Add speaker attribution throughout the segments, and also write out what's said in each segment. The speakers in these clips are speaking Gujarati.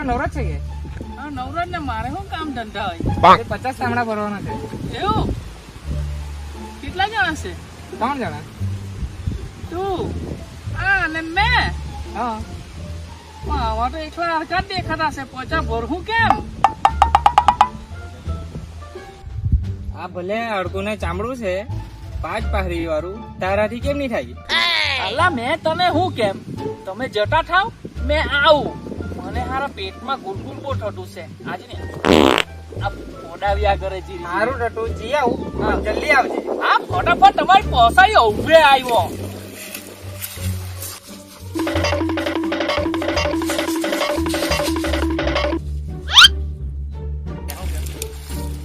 Speaker 1: નવરાજ છે કે?
Speaker 2: હા નવરાજ ને મારે શું કામ ધંધા હોય?
Speaker 1: 50 તામડા ભરવાના છે.
Speaker 2: એવું? કેટલા જણા છે?
Speaker 1: 3 જણા.
Speaker 2: તું અને મેં.
Speaker 1: હા.
Speaker 2: આવા તો એકલા હરકત દેખાતા છે. 50 ભરવું કેમ?
Speaker 1: આ ભલે અડકું ને ચામડું છે 5 પાહરી વાળું, તારાથી કેમ નહીં થાય?
Speaker 2: અલા મેં તને હું કેમ? તમે જટા થાવ મેં આવું. મને હારા પેટમાં ગુલગુલ બહુ થતું છે આજે ને આ પોડાવ્યા કરે જીરી.
Speaker 1: મારું ટટુ જી આવું. હા જલ્દી આવજે.
Speaker 2: હા ફટાફટ તમારી પોસાઈ ઉભે આવ્યો.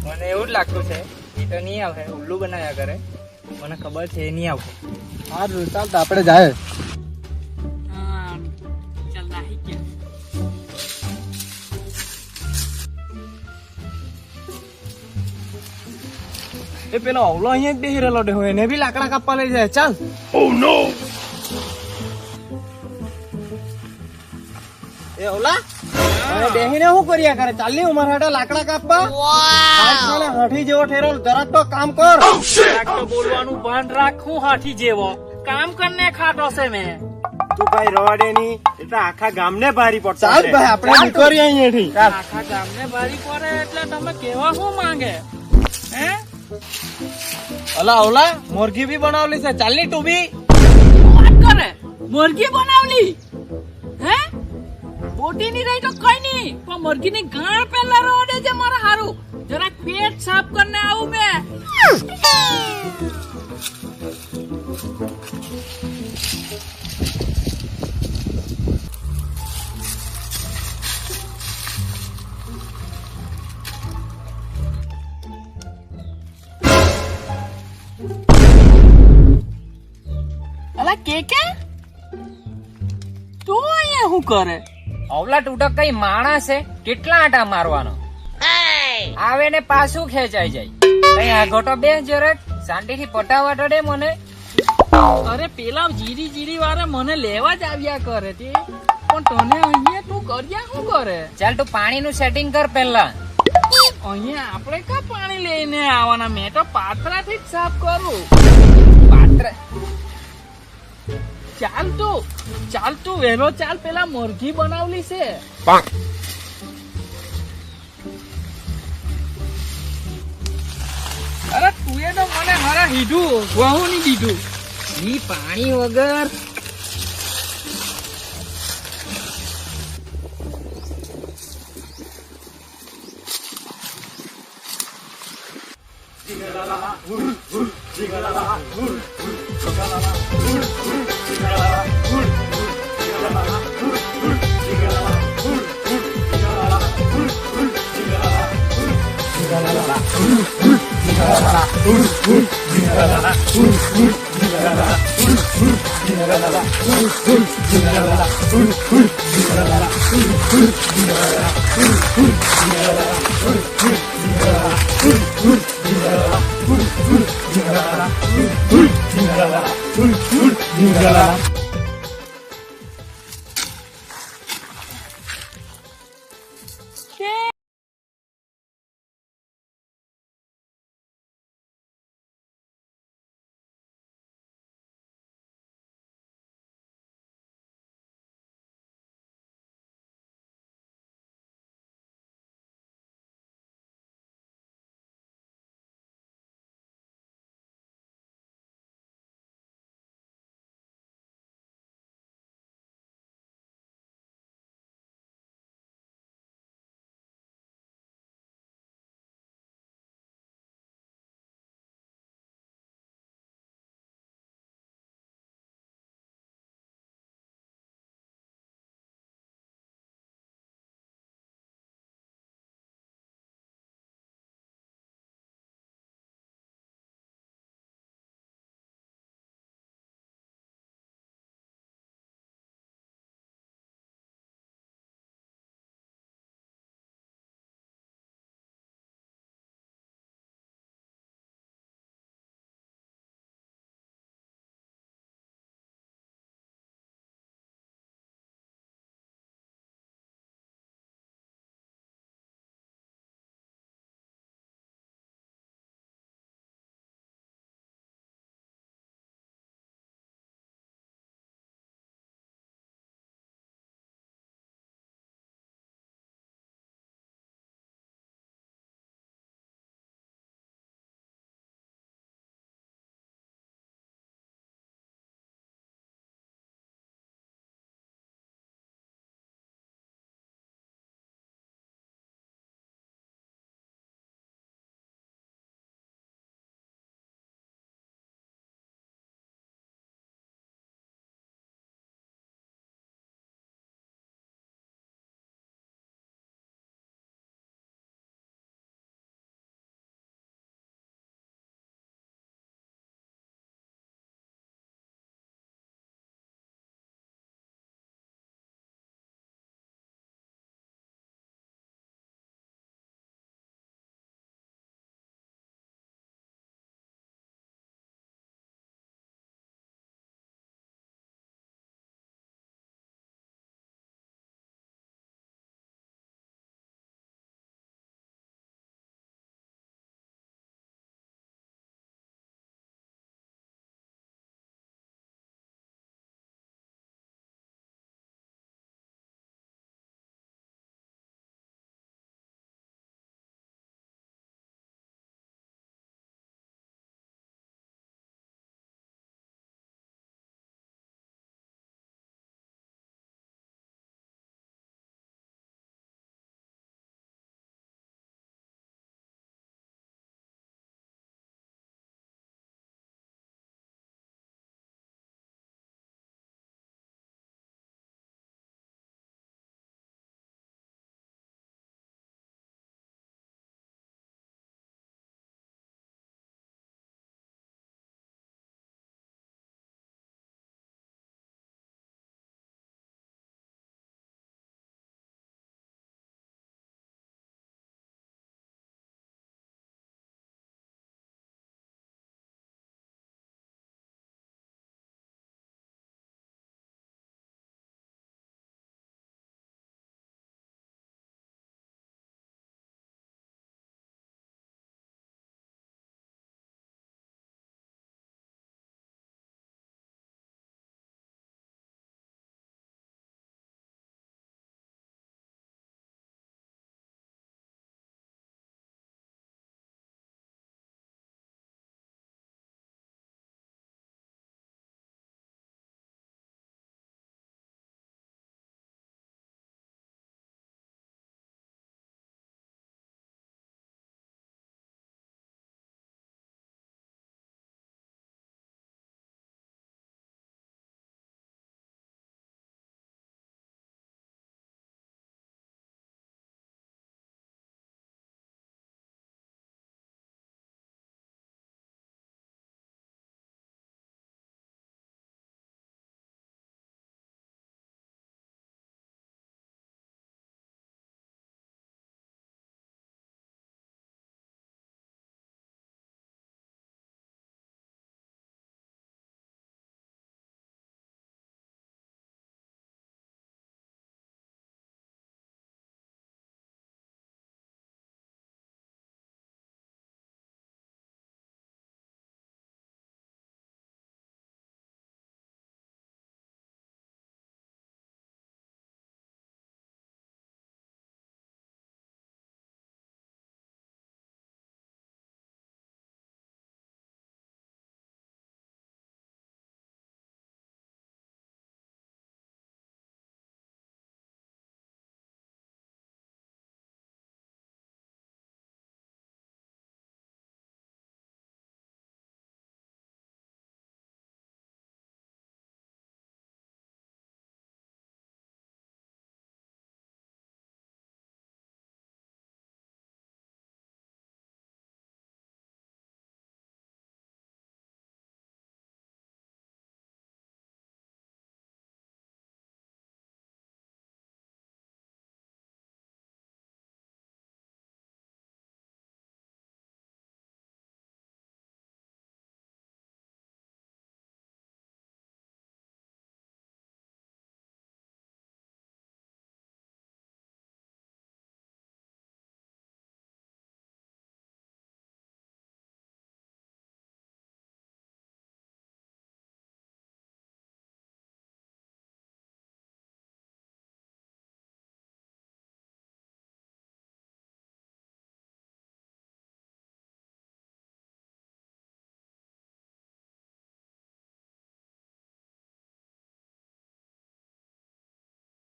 Speaker 1: મને એવું જ લાગતું છે એ તો નહીં આવે, ઉલ્લુ બનાવ્યા કરે. મને ખબર છે એ નહીં આવશે.
Speaker 3: હા ચાલ તો આપણે જાય.
Speaker 2: હા ચાલ નાહી કે
Speaker 3: એ પેલો અવલો અહીંયા જ બેહી રહેલો દેખો, એને બી લાકડા કાપવા લઈ જાય. ચાલ. ઓ નો. એ ઓલા હવે બેહીને શું કર્યા કરે? ચાલની ઉમર હાટે લાકડા કાપવા. હાથી જેવો ઠેરો, જરાક તો કામ કર.
Speaker 2: જરાક તો બોલવાનું ભાન રાખું. હાથી જેવો કામ કરને ખાટો છે મેં.
Speaker 3: તું ભાઈ રવાડે ની એટલે આખા ગામને ભારી પડશે. ચાલ ભાઈ આપણે નીકળીએ અહીંયાથી.
Speaker 2: આખા ગામને બારી પડે એટલે તમે કેવા શું માંગે? હે
Speaker 3: ઓલા ઓલા મોરઘી બી બનાવલી છે. ચાલની તું બી
Speaker 2: વાત કરે. મુરગી બનાવલી હે? બોટી ની રહી તો કઈ નહીં, પણ મુરગી ની ગાળ પેલા રોડે છે મારા હારું. જરાક પેટ સાફ કરીને આવું મેં. અલા કે તું અહીંયા શું કરે?
Speaker 1: અવલા ટૂટક કઈ માણસ છે? કેટલા આટા મારવાનો? આવે ને પાછું ખેંચાઈ જાય. કઈ આગોટો બે જરાક શાંતિથી પટાવાટો દે મને.
Speaker 2: અરે પેલા જીરી જીરી વાળા મને લેવા જ આવ્યા કરે તે, પણ તને અહીંયા તું કર્યા શું કરે?
Speaker 1: ચાલ તું પાણી નું સેટિંગ કર પેલા.
Speaker 2: અહીંયા આપણે કા પાણી લઈને આવવાના? મેં તો પાથરાથી જ સાફ કરું.
Speaker 1: પાત્ર
Speaker 2: ચાલ તું વહેલો ચાલ. પેલા મુરઘી બનાવલી છે. અરે તું એ તો મને મારા હીધું વહુ ની દીધું.
Speaker 1: ઈ પાણી વગર